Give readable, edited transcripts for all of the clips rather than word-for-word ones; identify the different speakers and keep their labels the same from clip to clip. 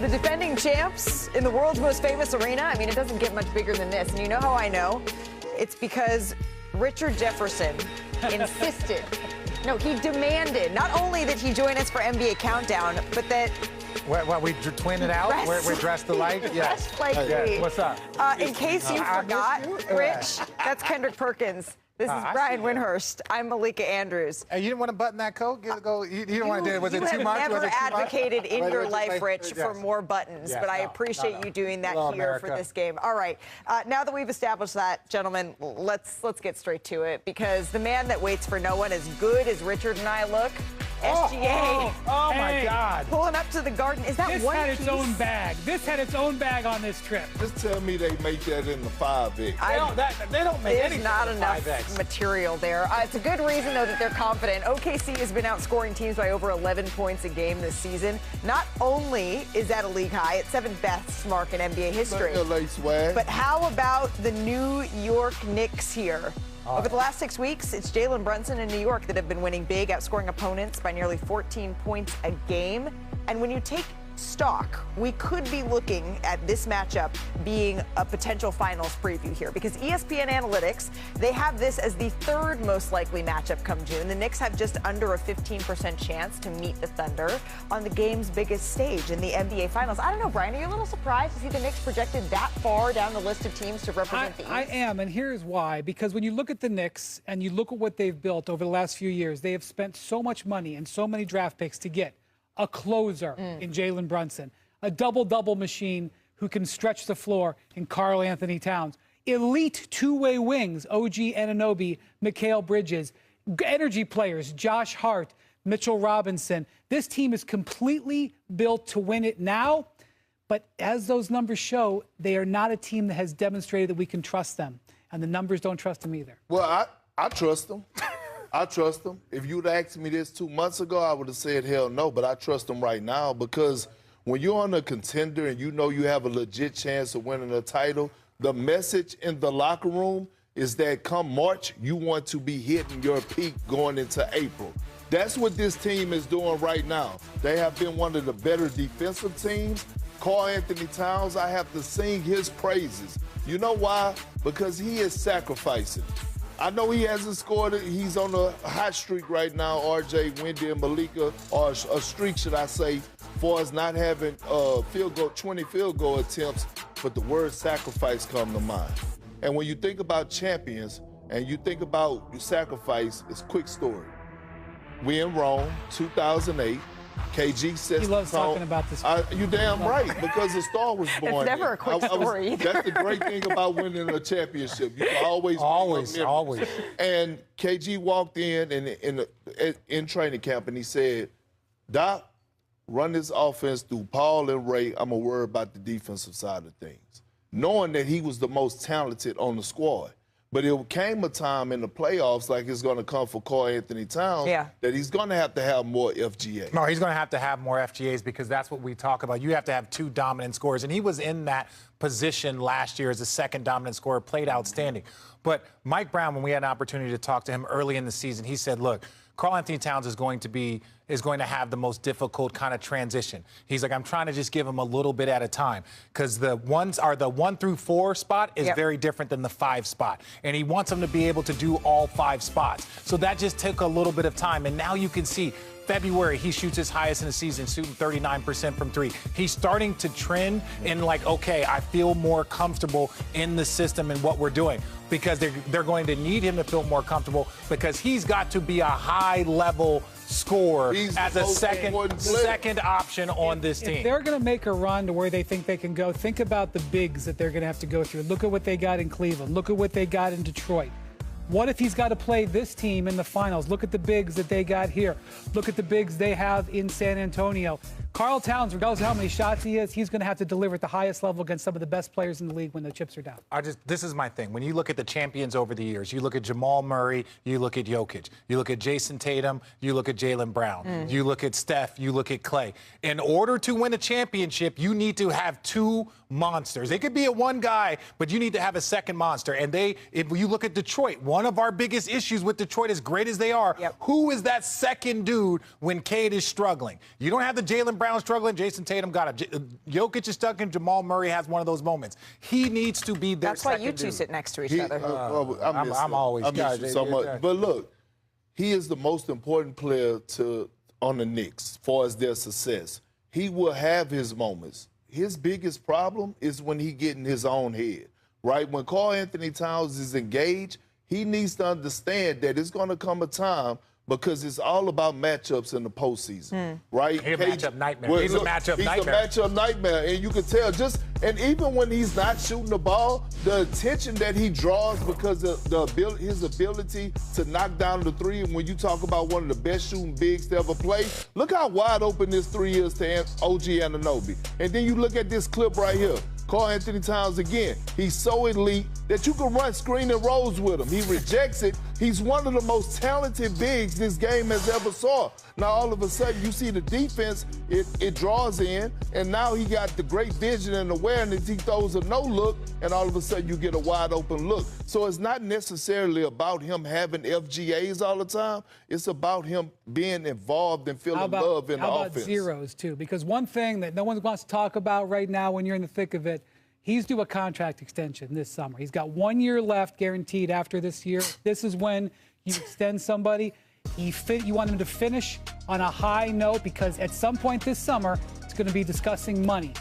Speaker 1: The defending champs in the world's most famous arena. I mean, it doesn't get much bigger than this. And you know how I know? It's because Richard Jefferson insisted. No, he demanded not only that he join us for NBA Countdown, but that...
Speaker 2: What, we twin it out? We're dressed alike? Yes.
Speaker 1: Dressed like me.
Speaker 2: What's up?
Speaker 1: In case you forgot, Rich, that's Kendrick Perkins. This is Brian Windhurst. I'm Malika Andrews.
Speaker 2: Hey, you didn't want to button that coat? You didn't want to do it. Was it too much?
Speaker 1: You have never advocated in your life, Rich,
Speaker 2: yes.
Speaker 1: for more buttons, but I appreciate you doing that
Speaker 2: Hello,
Speaker 1: here
Speaker 2: America.
Speaker 1: for this game. All right. Now that we've established that, gentlemen, let's get straight to it, because the man that waits for no one, as good as Richard and I look, SGA.
Speaker 2: Oh my God.
Speaker 1: Pulling up to the Garden. Is that
Speaker 3: this
Speaker 1: one
Speaker 3: had
Speaker 1: piece?
Speaker 3: its own bag. This had its own bag on this trip.
Speaker 4: Just tell me they make that in the 5X.
Speaker 2: They don't make
Speaker 1: There's
Speaker 2: anything
Speaker 1: not
Speaker 2: in
Speaker 1: enough
Speaker 2: 5X.
Speaker 1: material there. It's a good reason, though, that they're confident. OKC has been outscoring teams by over 11 points a game this season. Not only is that a league high, it's seventh best mark in NBA history. But how about the New York Knicks here? Over the last 6 weeks, it's Jalen Brunson in New York that have been winning big, outscoring opponents by nearly 14 points a game. And when you take stock, we could be looking at this matchup being a potential finals preview here, because ESPN Analytics, they have this as the third most likely matchup come June. The Knicks have just under a 15% chance to meet the Thunder on the game's biggest stage in the NBA Finals. I don't know, Brian, are you a little surprised to see the Knicks projected that far down the list of teams to represent the East?
Speaker 3: I am, and here's why. Because when you look at the Knicks and you look at what they've built over the last few years, they have spent so much money and so many draft picks to get a closer in Jalen Brunson, a double-double machine who can stretch the floor in Karl Anthony Towns, elite two-way wings, OG Anunoby, Mikal Bridges, energy players, Josh Hart, Mitchell Robinson. This team is completely built to win it now, but as those numbers show, they are not a team that has demonstrated that we can trust them, and the numbers don't trust them either.
Speaker 4: Well, I trust them. I trust them. If you'd asked me this 2 months ago, I would have said hell no, but I trust them right now, because when you're on a contender and you know you have a legit chance of winning a title, the message in the locker room is that come March, you want to be hitting your peak going into April. That's what this team is doing right now. They have been one of the better defensive teams. Karl Anthony Towns, I have to sing his praises. You know why? Because he is sacrificing. I know he hasn't scored it. He's on a hot streak right now, RJ, Wendy, and Malika, or a streak, should I say, for us not having 20 field goal attempts, but the word sacrifice come to mind. And when you think about champions and you think about sacrifice, it's a quick story. We in Rome, 2008. KG says
Speaker 3: He loves talking about this.
Speaker 4: You damn right, because the star was born.
Speaker 1: It's never a quick story either.
Speaker 4: That's the great thing about winning a championship. You can always. And KG walked in training camp, and he said, Doc, run this offense through Paul and Ray. I'm going to worry about the defensive side of things. Knowing that he was the most talented on the squad. But it came a time in the playoffs, like it's going to come for Karl Anthony Towns, that he's going to have more FGA.
Speaker 2: No, he's going to have more FGAs, because that's what we talk about. You have to have two dominant scorers, and he was in that position last year as a second dominant scorer, played outstanding. But Mike Brown, when we had an opportunity to talk to him early in the season, he said, look, Karl Anthony Towns is going to have the most difficult kind of transition. He's like, I'm trying to just give him a little bit at a time, because the 1 through 4 spot is very different than the 5 spot. And he wants him to be able to do all 5 spots. So that just took a little bit of time. And now you can see February, he shoots his highest in the season, shooting 39% from 3. He's starting to trend in like, okay, I feel more comfortable in the system and what we're doing, because they're going to need him to feel more comfortable, because he's got to be a high-level scorer as a second option on this team.
Speaker 3: If they're going to make a run to where they think they can go, think about the bigs that they're going to have to go through. Look at what they got in Cleveland. Look at what they got in Detroit. What if he's got to play this team in the finals? Look at the bigs that they got here. Look at the bigs they have in San Antonio. Karl Towns, regardless of how many shots he is, he's going to have to deliver at the highest level against some of the best players in the league when the chips are down.
Speaker 2: This is my thing. When you look at the champions over the years, you look at Jamal Murray, you look at Jokic, you look at Jason Tatum, you look at Jalen Brown, you look at Steph, you look at Clay. In order to win a championship, you need to have two monsters. It could be a one guy, but you need to have a second monster. And if you look at Detroit, one of our biggest issues with Detroit, as great as they are, who is that second dude when Cade is struggling? You don't have the Jalen Brown Brown's struggling. Jason Tatum got it. Jokic is stuck in. Jamal Murray has one of those moments. He needs to be there.
Speaker 1: That's why you two sit next to each other.
Speaker 2: I'm always.
Speaker 4: I miss you so much. But look, he is the most important player on the Knicks as far as their success. He will have his moments. His biggest problem is when he get in his own head, right? When Karl Anthony Towns is engaged, he needs to understand that it's going to come a time because it's all about matchups in the postseason, right?
Speaker 2: He's a matchup nightmare. He's a matchup
Speaker 4: nightmare, and you can tell and even when he's not shooting the ball, the attention that he draws because of his ability to knock down the three. And when you talk about one of the best shooting bigs to ever play, look how wide open this three is to OG Anunoby. And then you look at this clip right here. Karl Anthony Towns again. He's so elite that you can run screen and rolls with him. He rejects it. He's one of the most talented bigs this game has ever saw. Now, all of a sudden, you see the defense, it draws in, and now he got the great vision and awareness. He throws a no-look, and all of a sudden, you get a wide-open look. So it's not necessarily about him having FGAs all the time. It's about him being involved and feeling love in the offense.
Speaker 3: How about zeros, too? Because one thing that no one wants to talk about right now when you're in the thick of it, he's due a contract extension this summer. He's got 1 year left guaranteed after this year. This is when you extend somebody. You want him to finish on a high note because at some point this summer, it's going to be discussing money.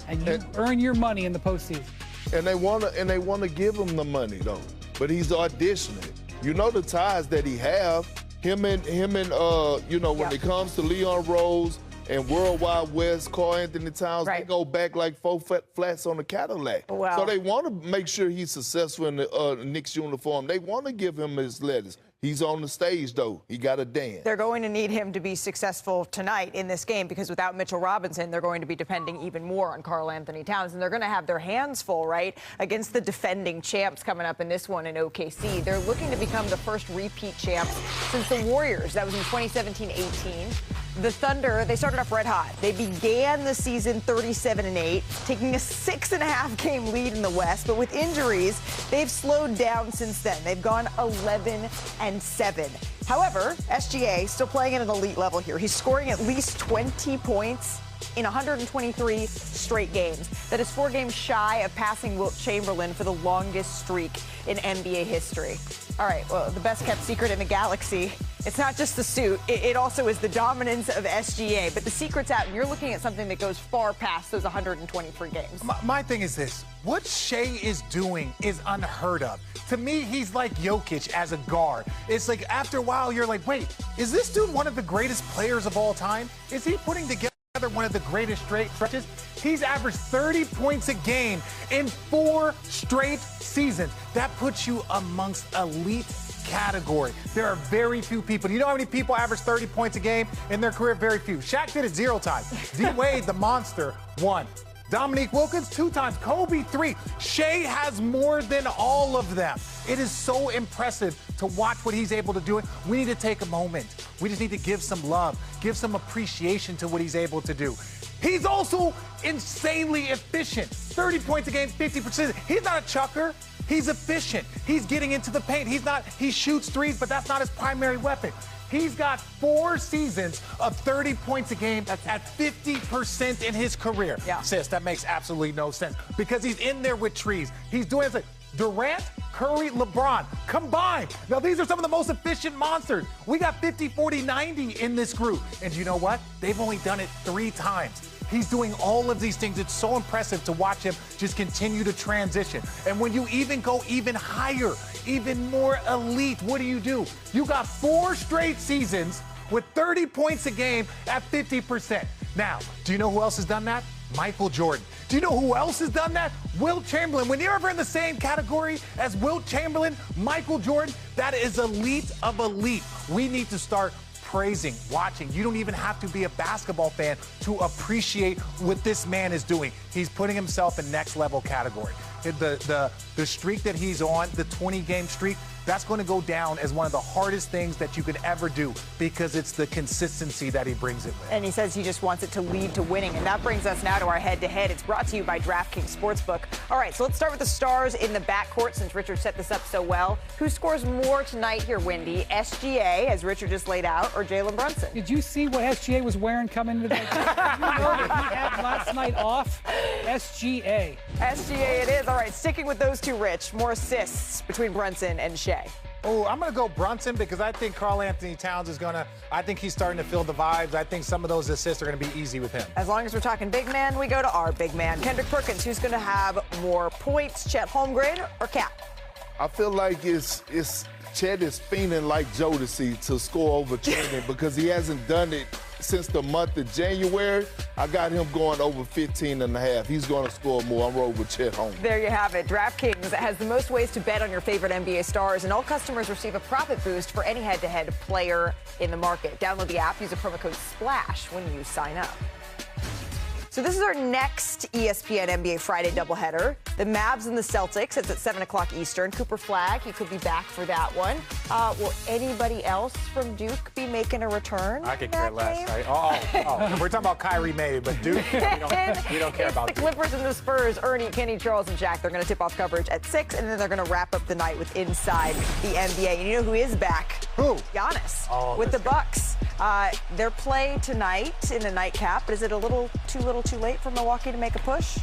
Speaker 3: And you earn your money in the postseason.
Speaker 4: And they want to give him the money, though. But he's auditioning. You know the ties that he have. Him and when it comes to Leon Rose and Worldwide West, Karl Anthony Towns, they go back like 4 flats on the Cadillac.
Speaker 1: Wow.
Speaker 4: So they want to make sure he's successful in the Knicks uniform. They want to give him his letters. He's on the stage, though. He got to dance.
Speaker 1: They're going to need him to be successful tonight in this game because without Mitchell Robinson, they're going to be depending even more on Karl Anthony Towns. And they're going to have their hands full, right, against the defending champs coming up in this one in OKC. They're looking to become the first repeat champs since the Warriors. That was in 2017-18. The Thunder, they started off red hot. They began the season 37-8, taking a 6.5-game lead in the West. But with injuries, they've slowed down since then. They've gone 11-7. However, SGA still playing at an elite level here. He's scoring at least 20 points in 123 straight games. That is 4 games shy of passing Wilt Chamberlain for the longest streak in NBA history. All right, well, the best kept secret in the galaxy. It's not just the suit. It also is the dominance of SGA. But the secret's out, and you're looking at something that goes far past those 123 games.
Speaker 2: My thing is this. What Shea is doing is unheard of. To me, he's like Jokic as a guard. It's like after a while, you're like, wait, is this dude one of the greatest players of all time? Is he putting together one of the greatest straight stretches? He's averaged 30 points a game in 4 straight seasons. That puts you amongst elite category. There are very few people. Do you know how many people average 30 points a game in their career? Very few. Shaq did it 0 times. D-Wade, the monster, 1. Dominique Wilkins, 2 times. Kobe, 3. Shea has more than all of them. It is so impressive to watch what he's able to do. We need to take a moment. We just need to give some love, give some appreciation to what he's able to do. He's also insanely efficient. 30 points a game, 50%. He's not a chucker. He's efficient. He's getting into the paint. He shoots threes, but that's not his primary weapon. He's got 4 seasons of 30 points a game at 50% in his career.
Speaker 1: Yeah.
Speaker 2: Sis, that makes absolutely no sense because he's in there with trees. He's doing it like Durant, Curry, LeBron combined. Now, these are some of the most efficient monsters. We got 50, 40, 90 in this group. And you know what? They've only done it 3 times. He's doing all of these things. It's so impressive to watch him just continue to transition. And when you even go even higher, even more elite, what do? You got 4 straight seasons with 30 points a game at 50%. Now, do you know who else has done that? Michael Jordan. Do you know who else has done that? Wilt Chamberlain. When you're ever in the same category as Wilt Chamberlain, Michael Jordan, that is elite of elite. We need to start praising, watching. You don't even have to be a basketball fan to appreciate what this man is doing. He's putting himself in next level category. The streak that he's on, the 20-game streak, that's going to go down as one of the hardest things that you could ever do because it's the consistency that he brings it with.
Speaker 1: And he says he just wants it to lead to winning. And that brings us now to our head-to-head. It's brought to you by DraftKings Sportsbook. All right, so let's start with the stars in the backcourt since Richard set this up so well. Who scores more tonight here, Wendy? SGA, as Richard just laid out, or Jalen Brunson?
Speaker 3: Did you see what SGA was wearing coming into that game? You know that he had last night off? SGA.
Speaker 1: SGA it is. All right, sticking with those two, Rich. More assists between Brunson and Shea.
Speaker 2: Oh, I'm going to go Brunson because I think Karl Anthony Towns is going to, I think he's starting to feel the vibes. I think some of those assists are going to be easy with him.
Speaker 1: As long as we're talking big man, we go to our big man. Kendrick Perkins, who's going to have more points, Chet Holmgren or Cap?
Speaker 4: I feel like it's Chet is fiending like Jodeci to score over Training because he hasn't done it since the month of January. I got him going over 15 and a half. He's going to score more. I'm rolling with Chet Holmgren.
Speaker 1: There you have it. DraftKings has the most ways to bet on your favorite NBA stars, and all customers receive a profit boost for any head-to-head player in the market. Download the app, use the promo code SPLASH when you sign up. So this is our next ESPN NBA Friday doubleheader. The Mavs and the Celtics. It's at 7 o'clock Eastern. Cooper Flagg, he could be back for that one. Will anybody else from Duke be making a return?
Speaker 2: I could care less. Right? We're talking about Kyrie maybe, but Duke, we don't care about
Speaker 1: the Clippers and the Spurs. Ernie, Kenny, Charles, and Jack. They're going to tip off coverage at 6, and then they're going to wrap up the night with Inside the NBA. And you know who is back?
Speaker 2: Who?
Speaker 1: Giannis with the Bucks. Their play tonight in the nightcap. Is it a little too late for Milwaukee to make a push?